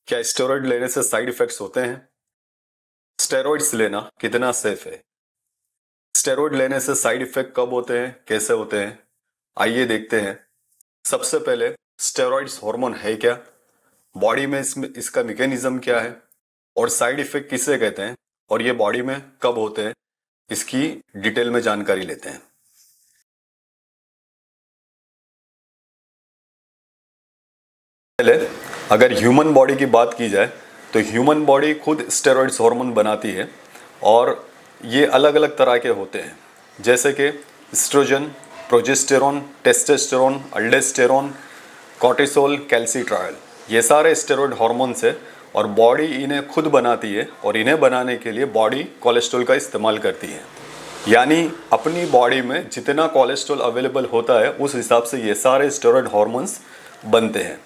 क्या स्टेरॉइड लेने से साइड इफेक्ट्स होते हैं? स्टेरॉइड्स लेना कितना सेफ है? स्टेरॉइड लेने से साइड इफेक्ट कब होते हैं, कैसे होते हैं? आइए देखते हैं। सबसे पहले, स्टेरॉइड्स हार्मोन है क्या? बॉडी में इसका मैकेनिज्म क्या है? और साइड इफेक्ट किसे कहते हैं? और ये बॉडी में कब होते हैं? इसकी डिटेल में जानकारी लेते हैं। पहले, अगर ह्यूमन बॉडी की बात की जाए तो ह्यूमन बॉडी खुद स्टेरॉइड्स हार्मोन बनाती है और ये अलग अलग तरह के होते हैं, जैसे कि estrogen, progesterone, testosterone, aldosterone, cortisol, calcitriol. ये सारे स्टेरॉइड हार्मोन्स है और बॉडी इन्हें खुद बनाती है और इन्हें बनाने के लिए बॉडी कोलेस्ट्रॉल का इस्तेमाल करती है। यानी अपनी बॉडी में जितना कोलेस्ट्रॉल अवेलेबल होता है उस हिसाब से ये सारे स्टेरॉइड हार्मोन्स बनते हैं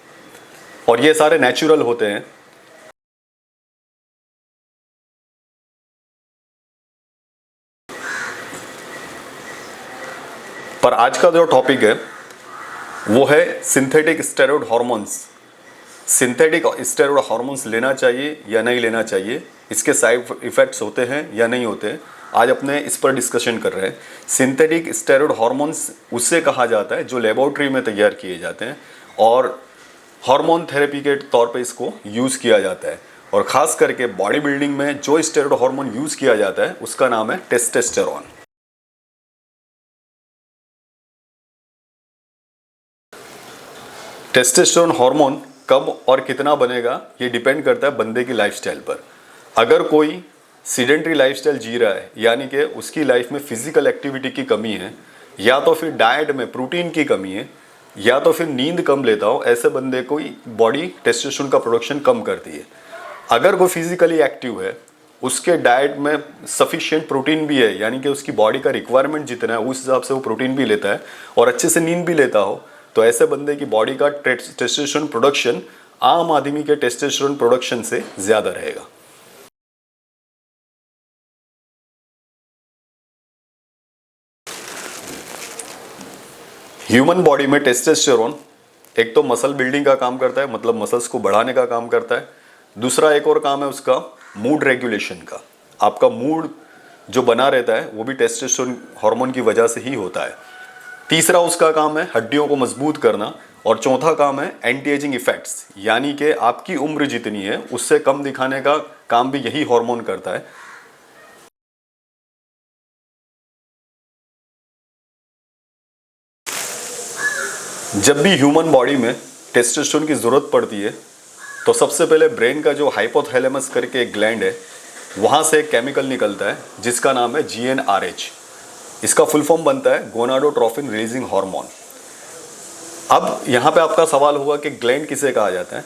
और ये सारे नेचुरल होते हैं। पर आज का जो टॉपिक है वो है synthetic steroid hormones. Synthetic steroid hormones लेना चाहिए या नहीं लेना चाहिए, इसके साइड इफेक्ट्स होते हैं या नहीं होते, आज अपने इस पर डिस्कशन कर रहे हैं। सिंथेटिक स्टेरॉइड हार्मोन्स उससे कहा जाता है जो लेबोरेटरी में तैयार किए जाते हैं और हार्मोन थेरेपी के तौर पे इसको यूज़ किया जाता है। और ख़ास करके बॉडी बिल्डिंग में जो स्टेरॉइड हार्मोन यूज़ किया जाता है उसका नाम है टेस्टोस्टेरोन। टेस्टोस्टेरोन हार्मोन कब और कितना बनेगा ये डिपेंड करता है बंदे की लाइफस्टाइल पर। अगर कोई सीडेंट्री लाइफस्टाइल जी रहा है, यानी कि उसकी लाइफ में फिजिकल एक्टिविटी की कमी है, या तो फिर डाइट में प्रोटीन की कमी है, या तो फिर नींद कम लेता हो, ऐसे बंदे को बॉडी टेस्टोस्टेरोन का प्रोडक्शन कम करती है। अगर कोई फिजिकली एक्टिव है, उसके डाइट में सफिशिएंट प्रोटीन भी है, यानी कि उसकी बॉडी का रिक्वायरमेंट जितना है उस हिसाब से वो प्रोटीन भी लेता है और अच्छे से नींद भी लेता हो, तो ऐसे बंदे की बॉडी का टेस्टोस्टेरोन प्रोडक्शन आम आदमी के टेस्टोस्टेरोन प्रोडक्शन से ज़्यादा रहेगा। ह्यूमन बॉडी में टेस्टोस्टेरोन एक तो मसल बिल्डिंग का काम करता है, मतलब मसल्स को बढ़ाने का काम करता है। दूसरा एक और काम है उसका मूड रेगुलेशन का। आपका मूड जो बना रहता है वो भी टेस्टोस्टेरोन हार्मोन की वजह से ही होता है। तीसरा उसका काम है हड्डियों को मजबूत करना और चौथा काम है एंटी एजिंग इफेक्ट्स, यानी कि आपकी उम्र जितनी है उससे कम दिखाने का काम भी यही हार्मोन करता है। जब भी ह्यूमन बॉडी में टेस्टोस्टेरोन की ज़रूरत पड़ती है तो सबसे पहले ब्रेन का जो हाइपोथैलेमस करके एक ग्लैंड है वहाँ से एक केमिकल निकलता है जिसका नाम है GnRH। इसका फुल फॉर्म बनता है गोनाडोट्रोफिन रिलीजिंग हार्मोन। अब यहाँ पे आपका सवाल होगा कि ग्लैंड किसे कहा जाता है?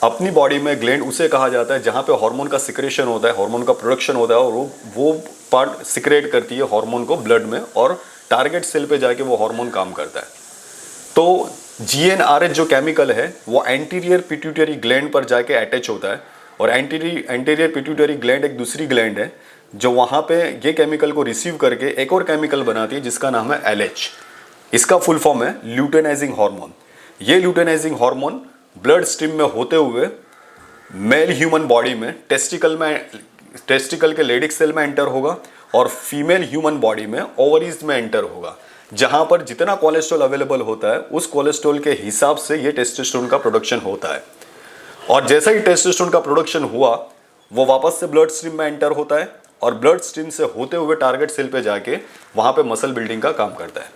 अपनी बॉडी में ग्लैंड उसे कहा जाता है जहाँ पे हार्मोन का सिक्रेशन होता है, हार्मोन का प्रोडक्शन होता है और वो पार्ट सिक्रेट करती है हार्मोन को ब्लड में और टारगेट सेल पे जाके वो हार्मोन काम करता है। तो GnRH जो केमिकल है वो एंटीरियर पिट्यूटरी ग्लैंड पर जाके अटैच होता है और एंटीरियर पिट्यूटरी ग्लैंड एक दूसरी ग्लैंड है जो वहाँ पे ये केमिकल को रिसीव करके एक और केमिकल बनाती है जिसका नाम है LH। इसका फुल फॉर्म है ल्यूटेनाइजिंग हार्मोन। ये ल्यूटेनाइजिंग हार्मोन ब्लड स्ट्रीम में होते हुए मेल ह्यूमन बॉडी में टेस्टिकल के लेडिक सेल में एंटर होगा और फीमेल ह्यूमन बॉडी में ओवरीज में एंटर होगा, जहां पर जितना कोलेस्ट्रॉल अवेलेबल होता है उस कोलेस्ट्रॉल के हिसाब से ये टेस्टोस्टेरोन का प्रोडक्शन होता है। और जैसा ही टेस्टोस्टेरोन का प्रोडक्शन हुआ वो वापस से ब्लड स्ट्रीम में एंटर होता है और ब्लड स्ट्रीम से होते हुए टारगेट सेल पे जाके वहां पे मसल बिल्डिंग का काम करता है।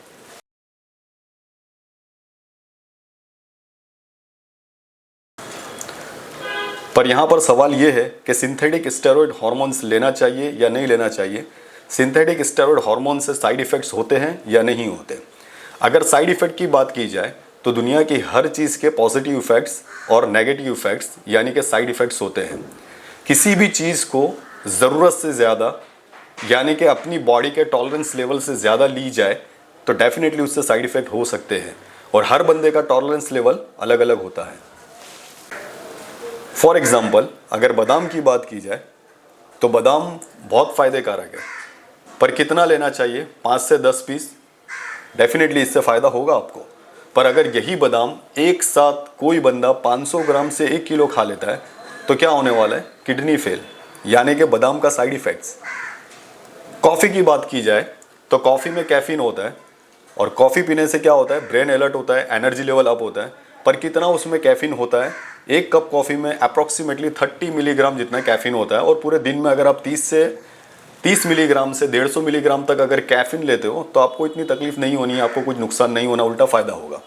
पर यहां पर सवाल यह है कि सिंथेटिक स्टेरॉइड हार्मोन्स लेना चाहिए या नहीं लेना चाहिए। सिंथेटिक स्टेरॉइड हार्मोन से साइड इफेक्ट्स होते हैं या नहीं होते? अगर साइड इफेक्ट की बात की जाए तो दुनिया की हर चीज़ के पॉजिटिव इफेक्ट्स और नेगेटिव इफेक्ट्स यानी कि साइड इफेक्ट्स होते हैं। किसी भी चीज़ को ज़रूरत से ज़्यादा यानी कि अपनी बॉडी के टॉलरेंस लेवल से ज़्यादा ली जाए तो डेफिनेटली उससे साइड इफेक्ट हो सकते हैं और हर बंदे का टॉलरेंस लेवल अलग अलग होता है। फॉर एग्ज़ाम्पल, अगर बादाम की बात की जाए तो बादाम बहुत फ़ायदे कारक है, पर कितना लेना चाहिए? 5 से 10 पीस। डेफिनेटली इससे फ़ायदा होगा आपको। पर अगर यही बादाम एक साथ कोई बंदा 500 ग्राम से 1 किलो खा लेता है तो क्या होने वाला है, किडनी फेल, यानी कि बादाम का साइड इफेक्ट्स। कॉफ़ी की बात की जाए तो कॉफ़ी में कैफीन होता है और कॉफ़ी पीने से क्या होता है, ब्रेन अलर्ट होता है, एनर्जी लेवल अप होता है। पर कितना उसमें कैफीन होता है, एक कप कॉफ़ी में अप्रॉक्सीमेटली 30 मिलीग्राम जितना कैफीन होता है। और पूरे दिन में अगर आप 30 मिलीग्राम से 150 मिलीग्राम तक अगर कैफीन लेते हो तो आपको इतनी तकलीफ नहीं होनी है, आपको कुछ नुकसान नहीं होना, उल्टा फ़ायदा होगा।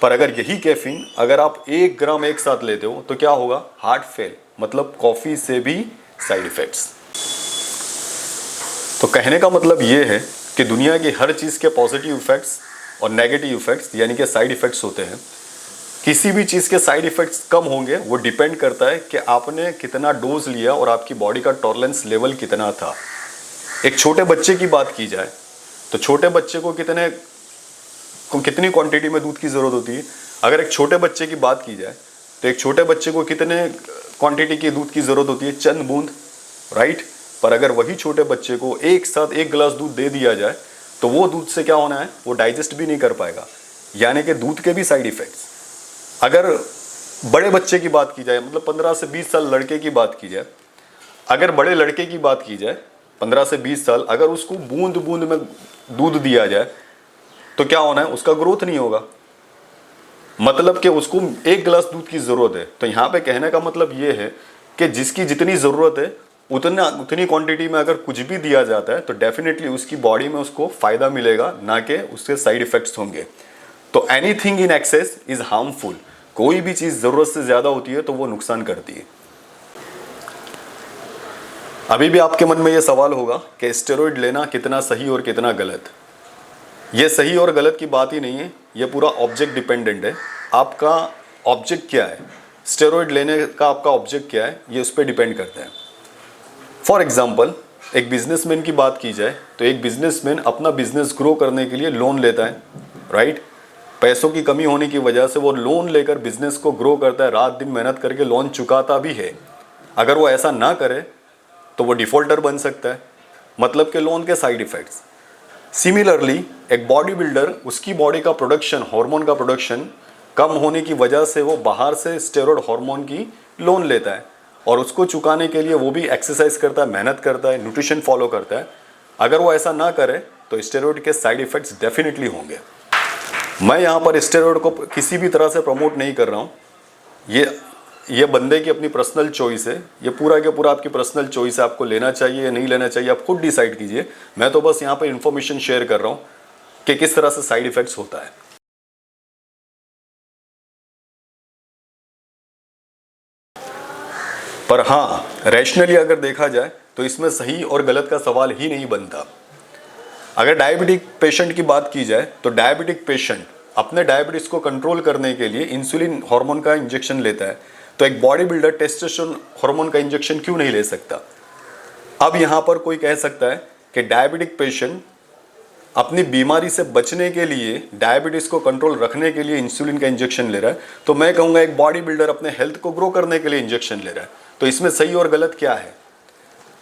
पर अगर यही कैफीन अगर आप 1 ग्राम एक साथ लेते हो तो क्या होगा, हार्ट फेल, मतलब कॉफ़ी से भी साइड इफ़ेक्ट्स। तो कहने का मतलब ये है कि दुनिया की हर चीज़ के पॉजिटिव इफ़ेक्ट्स और नेगेटिव इफ़ेक्ट्स यानी कि साइड इफ़ेक्ट्स होते हैं। किसी भी चीज़ के साइड इफ़ेक्ट्स कम होंगे, वो डिपेंड करता है कि आपने कितना डोज लिया और आपकी बॉडी का टॉलरेंस लेवल कितना था। एक छोटे बच्चे की बात की जाए तो छोटे बच्चे को कितनी क्वांटिटी में दूध की ज़रूरत होती है। अगर एक छोटे बच्चे की बात की जाए तो एक छोटे बच्चे को कितने क्वांटिटी की दूध की ज़रूरत होती है, चंद बूंद, राइट। पर अगर वही छोटे बच्चे को एक साथ 1 गिलास दूध दे दिया जाए तो वो दूध से क्या होना है, वो डाइजेस्ट भी नहीं कर पाएगा, यानी कि दूध के भी साइड इफ़ेक्ट्स। अगर बड़े बच्चे की बात की जाए, मतलब 15 से 20 साल लड़के की बात की जाए, अगर बड़े लड़के की बात की जाए 15 से 20 साल, अगर उसको बूंद बूंद में दूध दिया जाए तो क्या होना है, उसका ग्रोथ नहीं होगा, मतलब कि उसको 1 गिलास दूध की ज़रूरत है। तो यहाँ पे कहने का मतलब ये है कि जिसकी जितनी ज़रूरत है उतनी क्वांटिटी में अगर कुछ भी दिया जाता है तो डेफिनेटली उसकी बॉडी में उसको फ़ायदा मिलेगा, ना कि उसके साइड इफ़ेक्ट्स होंगे। तो anything in excess is harmful. कोई भी चीज़ ज़रूरत से ज़्यादा होती है तो वो नुकसान करती है। अभी भी आपके मन में ये सवाल होगा कि स्टेरॉइड लेना कितना सही और कितना गलत। ये सही और गलत की बात ही नहीं है, ये पूरा ऑब्जेक्ट डिपेंडेंट है। आपका ऑब्जेक्ट क्या है, स्टेरॉइड लेने का आपका ऑब्जेक्ट क्या है, ये उस पर डिपेंड करता है। फॉर एग्जाम्पल, एक बिजनेसमैन की बात की जाए तो एक बिजनेसमैन अपना बिजनेस ग्रो करने के लिए लोन लेता है, राइट। पैसों की कमी होने की वजह से वो लोन लेकर बिजनेस को ग्रो करता है, रात दिन मेहनत करके लोन चुकाता भी है। अगर वो ऐसा ना करे तो वो डिफ़ॉल्टर बन सकता है, मतलब कि लोन के साइड इफ़ेक्ट्स। सिमिलरली एक बॉडी बिल्डर, उसकी बॉडी का प्रोडक्शन, हार्मोन का प्रोडक्शन कम होने की वजह से वो बाहर से स्टेरॉइड हार्मोन की लोन लेता है और उसको चुकाने के लिए वो भी एक्सरसाइज करता है, मेहनत करता है, न्यूट्रिशन फॉलो करता है। अगर वो ऐसा ना करे तो स्टेरॉइड के साइड इफ़ेक्ट्स डेफिनेटली होंगे। मैं यहाँ पर स्टेरॉइड को किसी भी तरह से प्रमोट नहीं कर रहा हूँ, ये बंदे की अपनी पर्सनल चॉइस है, ये पूरा के पूरा आपकी पर्सनल चॉइस है, आपको लेना चाहिए या नहीं लेना चाहिए आप खुद डिसाइड कीजिए। मैं तो बस यहाँ पर इंफॉर्मेशन शेयर कर रहा हूँ कि किस तरह से साइड इफ़ेक्ट्स होता है। पर हाँ, रैशनली अगर देखा जाए तो इसमें सही और गलत का सवाल ही नहीं बनता। अगर डायबिटिक पेशेंट की बात की जाए तो डायबिटिक पेशेंट अपने डायबिटीज़ को कंट्रोल करने के लिए इंसुलिन हार्मोन का इंजेक्शन लेता है, तो एक बॉडी बिल्डर टेस्टोस्टेरोन हार्मोन का इंजेक्शन क्यों नहीं ले सकता। अब यहाँ पर कोई कह सकता है कि डायबिटिक पेशेंट अपनी बीमारी से बचने के लिए, डायबिटीज़ को कंट्रोल रखने के लिए इंसुलिन का इंजेक्शन ले रहा है, तो मैं कहूँगा एक बॉडी बिल्डर अपने हेल्थ को ग्रो करने के लिए इंजेक्शन ले रहा है। तो इसमें सही और गलत क्या है।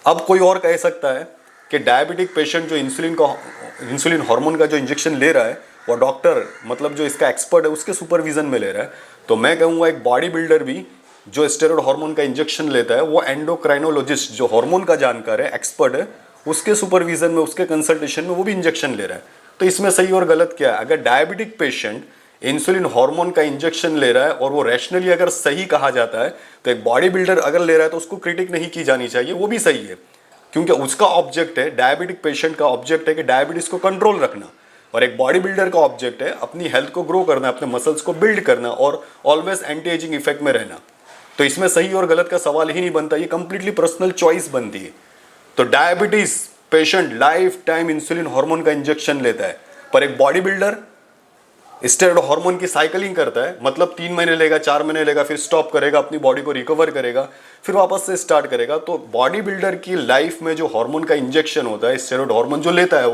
अब कोई और कह सकता है कि डायबिटिक पेशेंट जो इंसुलिन हार्मोन का जो इंजेक्शन ले रहा है वो डॉक्टर, मतलब जो इसका एक्सपर्ट है, उसके सुपरविजन में ले रहा है। तो मैं कहूँगा एक बॉडी बिल्डर भी जो स्टेरॉइड हार्मोन का इंजेक्शन लेता है वो एंडोक्राइनोलॉजिस्ट, जो हार्मोन का जानकार है, एक्सपर्ट है, उसके सुपरविजन में, उसके कंसल्टेशन में वो भी इंजेक्शन ले रहा है। तो इसमें सही और गलत क्या है। अगर डायबिटिक पेशेंट इंसुलिन हार्मोन का इंजेक्शन ले रहा है और वो रैशनली अगर सही कहा जाता है, तो एक बॉडी बिल्डर अगर ले रहा है तो उसको क्रिटिक नहीं की जानी चाहिए, वो भी सही है, क्योंकि उसका ऑब्जेक्ट है, डायबिटिक पेशेंट का ऑब्जेक्ट है कि डायबिटीज को कंट्रोल रखना, और एक बॉडी बिल्डर का ऑब्जेक्ट है अपनी हेल्थ को ग्रो करना, अपने मसल्स को बिल्ड करना और ऑलवेज एंटी एजिंग इफेक्ट में रहना। तो इसमें सही और गलत का सवाल ही नहीं बनता, ये कंप्लीटली पर्सनल चॉइस बनती है। तो diabetes patient life time insulin hormone का इंजेक्शन लेता है, पर एक बॉडी बिल्डर स्टेरॉइड हार्मोन की साइकिलिंग करता है, मतलब 3 महीने लेगा, 4 महीने लेगा, फिर स्टॉप करेगा, अपनी बॉडी को रिकवर करेगा, फिर वापस से स्टार्ट करेगा। तो बॉडी बिल्डर की लाइफ में जो हार्मोन का इंजेक्शन होता है, स्टेरॉइड हार्मोन जो लेता है,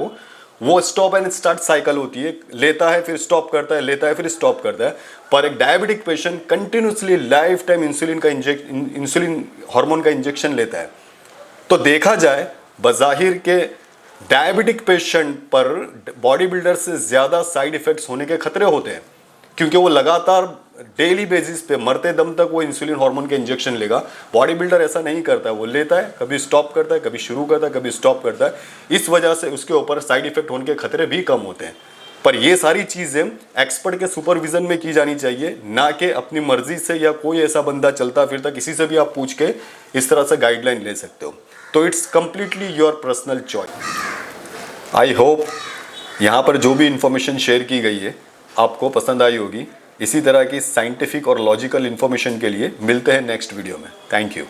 वो स्टॉप एंड स्टार्ट साइकिल होती है, लेता है फिर स्टॉप करता है, लेता है फिर स्टॉप करता है। पर एक diabetic patient continuously life time insulin hormone का इंजेक्शन लेता है। तो देखा जाए बज़ाहिर के डायबिटिक पेशेंट पर बॉडी बिल्डर से ज़्यादा साइड इफ़ेक्ट्स होने के खतरे होते हैं, क्योंकि वो लगातार डेली बेसिस पे मरते दम तक वो इंसुलिन हार्मोन के इंजेक्शन लेगा। बॉडी बिल्डर ऐसा नहीं करता है, वो लेता है, कभी स्टॉप करता है, कभी शुरू करता है, कभी स्टॉप करता है। इस वजह से उसके ऊपर साइड इफेक्ट होने के खतरे भी कम होते हैं। पर ये सारी चीजें एक्सपर्ट के सुपरविजन में की जानी चाहिए, ना कि अपनी मर्जी से या कोई ऐसा बंदा चलता फिरता किसी से भी आप पूछ के इस तरह से गाइडलाइन ले सकते हो। तो it's completely your personal choice. I hope यहाँ पर जो भी इंफॉर्मेशन शेयर की गई है आपको पसंद आई होगी। इसी तरह की साइंटिफिक और लॉजिकल इंफॉर्मेशन के लिए मिलते हैं नेक्स्ट वीडियो में। Thank you.